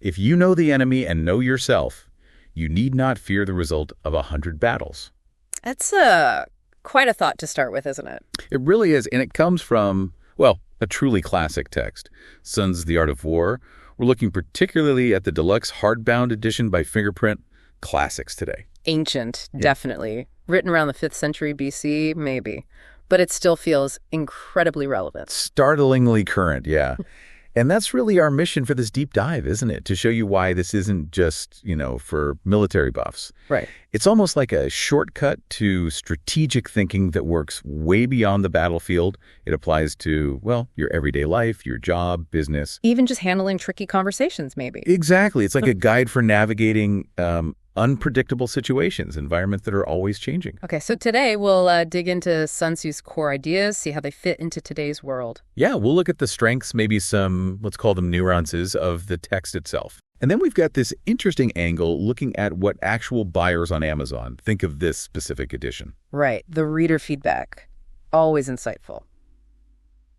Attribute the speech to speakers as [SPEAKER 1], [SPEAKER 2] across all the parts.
[SPEAKER 1] If you know the enemy and know yourself, you need not fear the result of 100 battles.
[SPEAKER 2] That's quite a thought to start with, isn't it?
[SPEAKER 1] It really is, and it comes from, well, a truly classic text, Sun Tzu's The Art of War. We're looking particularly at the Deluxe hardbound edition by Fingerprint. Classics today.
[SPEAKER 2] Ancient, definitely. Written around the 5th century BC, maybe. But it still feels incredibly relevant.
[SPEAKER 1] Startlingly current, yeah. And that's really our mission for this deep dive, isn't it? To show you why this isn't just, for military buffs.
[SPEAKER 2] Right.
[SPEAKER 1] It's almost like a shortcut to strategic thinking that works way beyond the battlefield. It applies to, well, your everyday life, your job, business.
[SPEAKER 2] Even just handling tricky conversations, maybe.
[SPEAKER 1] Exactly. It's like a guide for navigating unpredictable situations, environments that are always changing.
[SPEAKER 2] Okay, so today we'll dig into Sun Tzu's core ideas, see how they fit into today's world.
[SPEAKER 1] Yeah, we'll look at the strengths, maybe some, let's call them nuances of the text itself. And then we've got this interesting angle looking at what actual buyers on Amazon think of this specific edition.
[SPEAKER 2] Right, the reader feedback. Always insightful.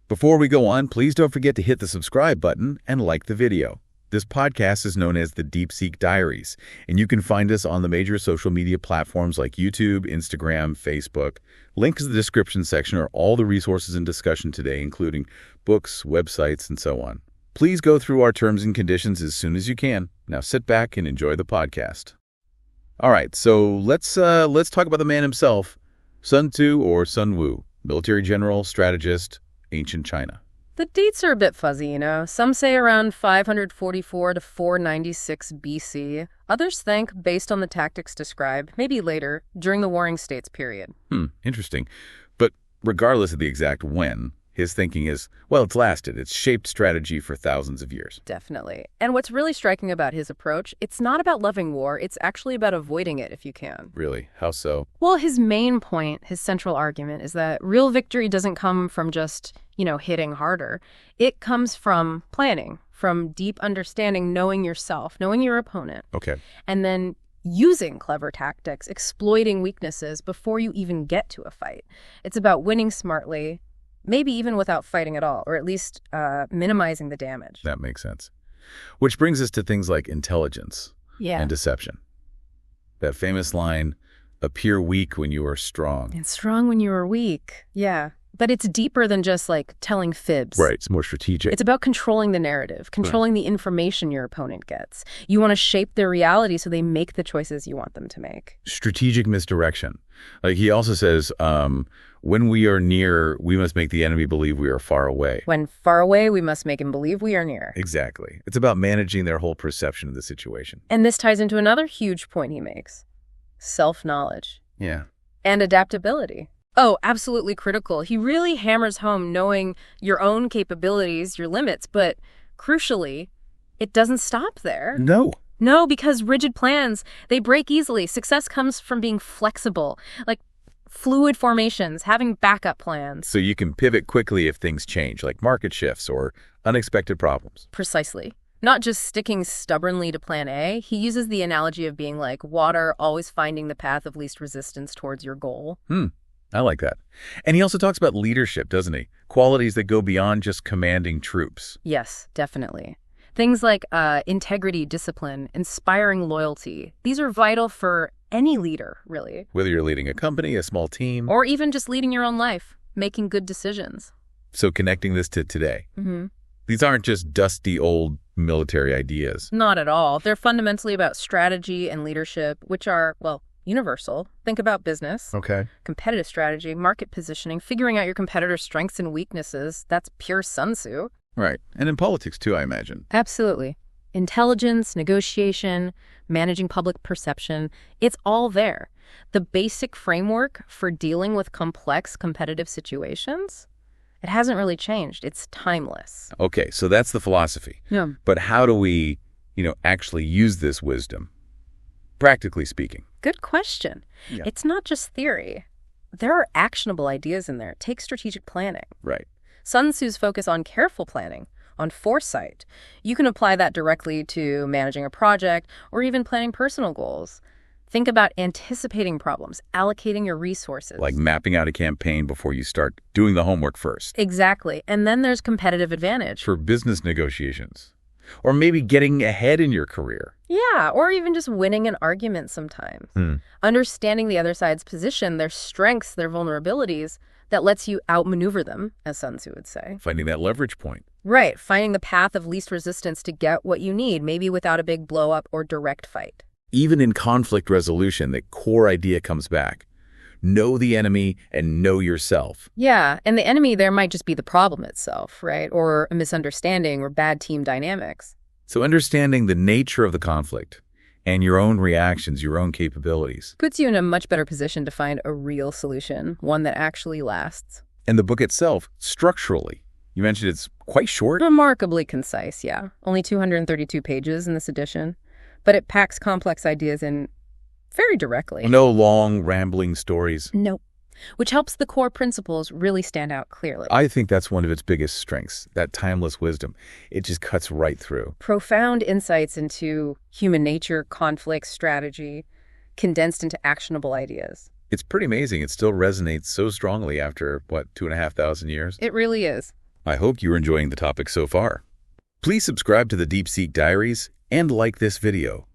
[SPEAKER 1] Before we go on, please don't forget to hit the subscribe button and like the video. This podcast is known as the Deep Seek Diaries, and you can find us on the major social media platforms like YouTube, Instagram, Facebook. Links in the description section are all the resources in discussion today, including books, websites, and so on. Please go through our terms and conditions as soon as you can. Now sit back and enjoy the podcast. All right, so let's talk about the man himself, Sun Tzu or Sun Wu, military general, strategist, ancient China.
[SPEAKER 2] The dates are a bit fuzzy, Some say around 544 to 496 BC. Others think, based on the tactics described, maybe later, during the Warring States period.
[SPEAKER 1] Interesting. But regardless of the exact when, his thinking is, well, it's lasted. It's shaped strategy for thousands of years.
[SPEAKER 2] Definitely. And what's really striking about his approach, it's not about loving war. It's actually about avoiding it if you can.
[SPEAKER 1] Really? How so?
[SPEAKER 2] Well, his main point, his central argument, is that real victory doesn't come from just, hitting harder. It comes from planning, from deep understanding, knowing yourself, knowing your opponent.
[SPEAKER 1] Okay.
[SPEAKER 2] And then using clever tactics, exploiting weaknesses before you even get to a fight. It's about winning smartly, maybe even without fighting at all, or at least minimizing the damage.
[SPEAKER 1] That makes sense. Which brings us to things like intelligence and deception. That famous line, appear weak when you are strong.
[SPEAKER 2] And strong when you are weak. Yeah. But it's deeper than just telling fibs.
[SPEAKER 1] Right. It's more strategic.
[SPEAKER 2] It's about controlling the narrative, controlling the information your opponent gets. You want to shape their reality so they make the choices you want them to make.
[SPEAKER 1] Strategic misdirection. Like he also says, when we are near, we must make the enemy believe we are far away.
[SPEAKER 2] When far away, we must make him believe we are near.
[SPEAKER 1] Exactly. It's about managing their whole perception of the situation.
[SPEAKER 2] And this ties into another huge point he makes. Self-knowledge.
[SPEAKER 1] Yeah.
[SPEAKER 2] And adaptability. Oh, absolutely critical. He really hammers home knowing your own capabilities, your limits, but crucially, it doesn't stop there. No, because rigid plans, they break easily. Success comes from being flexible, like fluid formations, having backup plans.
[SPEAKER 1] So you can pivot quickly if things change, like market shifts or unexpected problems.
[SPEAKER 2] Precisely. Not just sticking stubbornly to plan A. He uses the analogy of being like water, always finding the path of least resistance towards your goal.
[SPEAKER 1] I like that. And he also talks about leadership, doesn't he? Qualities that go beyond just commanding troops.
[SPEAKER 2] Yes, definitely. Things like integrity, discipline, inspiring loyalty. These are vital for any leader, really.
[SPEAKER 1] Whether you're leading a company, a small team.
[SPEAKER 2] Or even just leading your own life, making good decisions.
[SPEAKER 1] So connecting this to today. These aren't just dusty old military ideas.
[SPEAKER 2] Not at all. They're fundamentally about strategy and leadership, which are, well, universal. Think about business.
[SPEAKER 1] Okay.
[SPEAKER 2] Competitive strategy, market positioning, figuring out your competitor's strengths and weaknesses. That's pure Sun Tzu.
[SPEAKER 1] Right. And in politics, too, I imagine.
[SPEAKER 2] Absolutely. Intelligence, negotiation, managing public perception, it's all there. The basic framework for dealing with complex competitive situations, it hasn't really changed. It's timeless.
[SPEAKER 1] Okay, so that's the philosophy.
[SPEAKER 2] Yeah.
[SPEAKER 1] But how do we, actually use this wisdom, practically speaking?
[SPEAKER 2] Good question.
[SPEAKER 1] Yeah.
[SPEAKER 2] It's not just theory. There are actionable ideas in there. Take strategic planning.
[SPEAKER 1] Right.
[SPEAKER 2] Sun Tzu's focus on careful planning, on foresight. You can apply that directly to managing a project or even planning personal goals. Think about anticipating problems, allocating your resources.
[SPEAKER 1] Like mapping out a campaign before you start doing the homework first.
[SPEAKER 2] Exactly. And then there's competitive advantage.
[SPEAKER 1] For business negotiations. Or maybe getting ahead in your career.
[SPEAKER 2] Yeah, or even just winning an argument sometimes. Understanding the other side's position, their strengths, their vulnerabilities, that lets you outmaneuver them, as Sun Tzu would say.
[SPEAKER 1] Finding that leverage point.
[SPEAKER 2] Right, finding the path of least resistance to get what you need, maybe without a big blow-up or direct fight.
[SPEAKER 1] Even in conflict resolution, the core idea comes back. Know the enemy and know yourself.
[SPEAKER 2] Yeah, and the enemy there might just be the problem itself, right? Or a misunderstanding or bad team dynamics.
[SPEAKER 1] So understanding the nature of the conflict and your own reactions, your own capabilities.
[SPEAKER 2] Puts you in a much better position to find a real solution, one that actually lasts.
[SPEAKER 1] And the book itself, structurally, you mentioned it's quite short.
[SPEAKER 2] Remarkably concise, yeah. Only 232 pages in this edition. But it packs complex ideas in very directly.
[SPEAKER 1] No long, rambling stories.
[SPEAKER 2] Nope. Which helps the core principles really stand out clearly.
[SPEAKER 1] I think that's one of its biggest strengths, that timeless wisdom. It just cuts right through.
[SPEAKER 2] Profound insights into human nature, conflict, strategy, condensed into actionable ideas.
[SPEAKER 1] It's pretty amazing. It still resonates so strongly after, 2,500 years?
[SPEAKER 2] It really is.
[SPEAKER 1] I hope you're enjoying the topic so far. Please subscribe to the Deep Seek Diaries and like this video.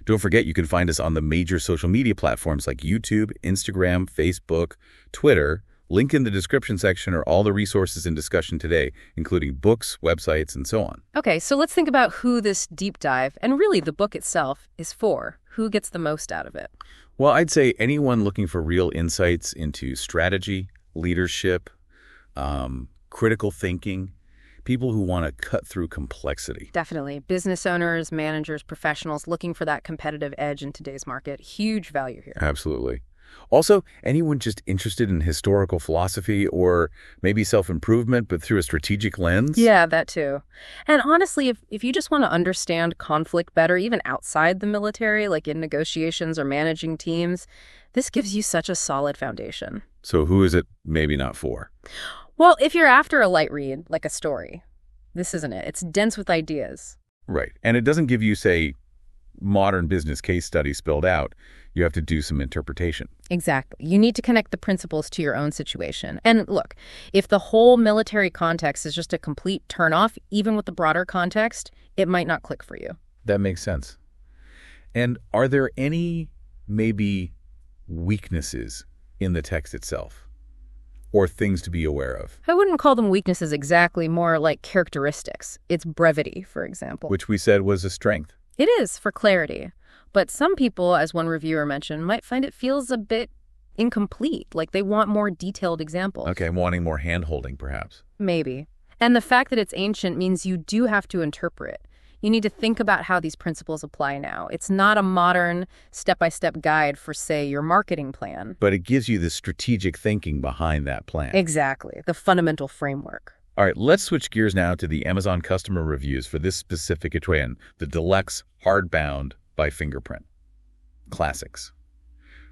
[SPEAKER 1] Don't forget you can find us on the major social media platforms like YouTube, Instagram, Facebook, Twitter. Link in the description section are all the resources in discussion today, including books, websites, and so on.
[SPEAKER 2] Okay, so let's think about who this deep dive, and really the book itself, is for. Who gets the most out of it?
[SPEAKER 1] Well, I'd say anyone looking for real insights into strategy, leadership, critical thinking, people who want to cut through complexity.
[SPEAKER 2] Definitely. Business owners, managers, professionals looking for that competitive edge in today's market. Huge value here.
[SPEAKER 1] Absolutely. Also, anyone just interested in historical philosophy or maybe self-improvement, but through a strategic lens?
[SPEAKER 2] Yeah, that too. And honestly, if you just want to understand conflict better, even outside the military, like in negotiations or managing teams, this gives you such a solid foundation.
[SPEAKER 1] So who is it maybe not for?
[SPEAKER 2] Well, if you're after a light read, like a story, this isn't it. It's dense with ideas.
[SPEAKER 1] Right. And it doesn't give you, say, modern business case studies spelled out. You have to do some interpretation.
[SPEAKER 2] Exactly. You need to connect the principles to your own situation. And look, if the whole military context is just a complete turnoff, even with the broader context, it might not click for you.
[SPEAKER 1] That makes sense. And are there any maybe weaknesses in the text itself? Or things to be aware of?
[SPEAKER 2] I wouldn't call them weaknesses exactly, more like characteristics. It's brevity, for example.
[SPEAKER 1] Which we said was a strength.
[SPEAKER 2] It is, for clarity. But some people, as one reviewer mentioned, might find it feels a bit incomplete, like they want more detailed examples.
[SPEAKER 1] Okay, wanting more hand-holding, perhaps.
[SPEAKER 2] Maybe. And the fact that it's ancient means you do have to interpret. You need to think about how these principles apply now. It's not a modern step-by-step guide for, say, your marketing plan.
[SPEAKER 1] But it gives you the strategic thinking behind that plan.
[SPEAKER 2] Exactly, the fundamental framework.
[SPEAKER 1] All right, let's switch gears now to the Amazon customer reviews for this specific edition, the Deluxe hardbound by Fingerprint. Classics.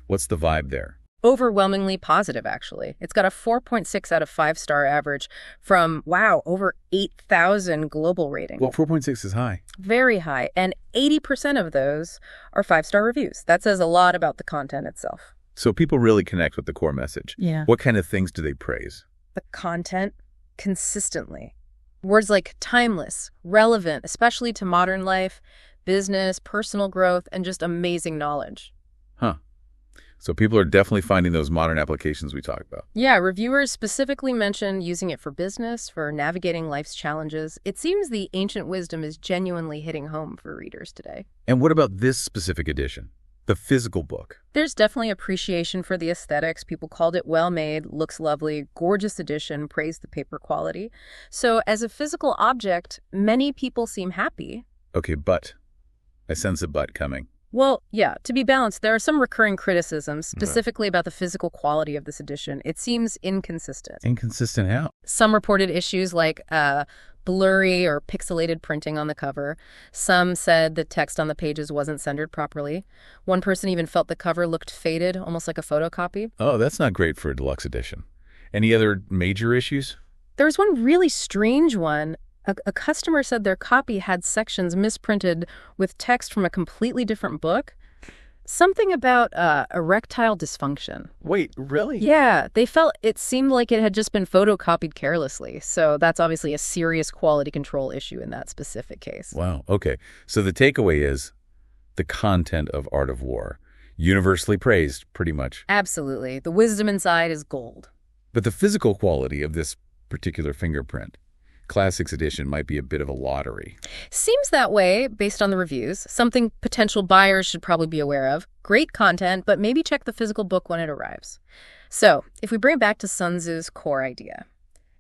[SPEAKER 1] What's the vibe there?
[SPEAKER 2] Overwhelmingly positive, actually. It's got a 4.6 out of 5-star average from, wow, over 8,000 global ratings.
[SPEAKER 1] Well, 4.6 is high.
[SPEAKER 2] Very high. And 80% of those are 5-star reviews. That says a lot about the content itself.
[SPEAKER 1] So people really connect with the core message.
[SPEAKER 2] Yeah.
[SPEAKER 1] What kind of things do they praise?
[SPEAKER 2] The content consistently. Words like timeless, relevant, especially to modern life, business, personal growth, and just amazing knowledge.
[SPEAKER 1] Huh. So people are definitely finding those modern applications we talked about.
[SPEAKER 2] Yeah, reviewers specifically mention using it for business, for navigating life's challenges. It seems the ancient wisdom is genuinely hitting home for readers today.
[SPEAKER 1] And what about this specific edition, the physical book?
[SPEAKER 2] There's definitely appreciation for the aesthetics. People called it well-made, looks lovely, gorgeous edition, praised the paper quality. So as a physical object, many people seem happy.
[SPEAKER 1] Okay, but I sense a but coming.
[SPEAKER 2] Well, yeah, to be balanced, there are some recurring criticisms, specifically about the physical quality of this edition. It seems inconsistent.
[SPEAKER 1] Inconsistent how?
[SPEAKER 2] Some reported issues like blurry or pixelated printing on the cover. Some said the text on the pages wasn't centered properly. One person even felt the cover looked faded, almost like a photocopy.
[SPEAKER 1] Oh, that's not great for a deluxe edition. Any other major issues?
[SPEAKER 2] There was one really strange one. A customer said their copy had sections misprinted with text from a completely different book. Something about erectile dysfunction.
[SPEAKER 1] Wait, really?
[SPEAKER 2] Yeah, they felt it seemed like it had just been photocopied carelessly. So that's obviously a serious quality control issue in that specific case.
[SPEAKER 1] Wow, okay. So the takeaway is the content of Art of War. Universally praised, pretty much.
[SPEAKER 2] Absolutely. The wisdom inside is gold.
[SPEAKER 1] But the physical quality of this particular fingerprint, Classics Edition, might be a bit of a lottery.
[SPEAKER 2] Seems that way based on the reviews. Something potential buyers should probably be aware of. Great content, but maybe check the physical book when it arrives. So, if we bring it back to Sun Tzu's core idea,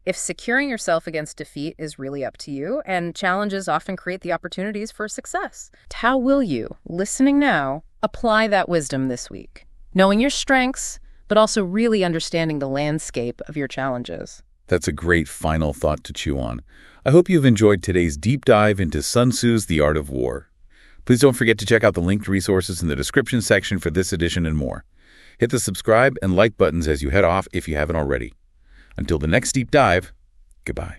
[SPEAKER 2] if securing yourself against defeat is really up to you, and challenges often create the opportunities for success, how will you, listening now, apply that wisdom this week? Knowing your strengths, but also really understanding the landscape of your challenges.
[SPEAKER 1] That's a great final thought to chew on. I hope you've enjoyed today's deep dive into Sun Tzu's The Art of War. Please don't forget to check out the linked resources in the description section for this edition and more. Hit the subscribe and like buttons as you head off if you haven't already. Until the next deep dive, goodbye.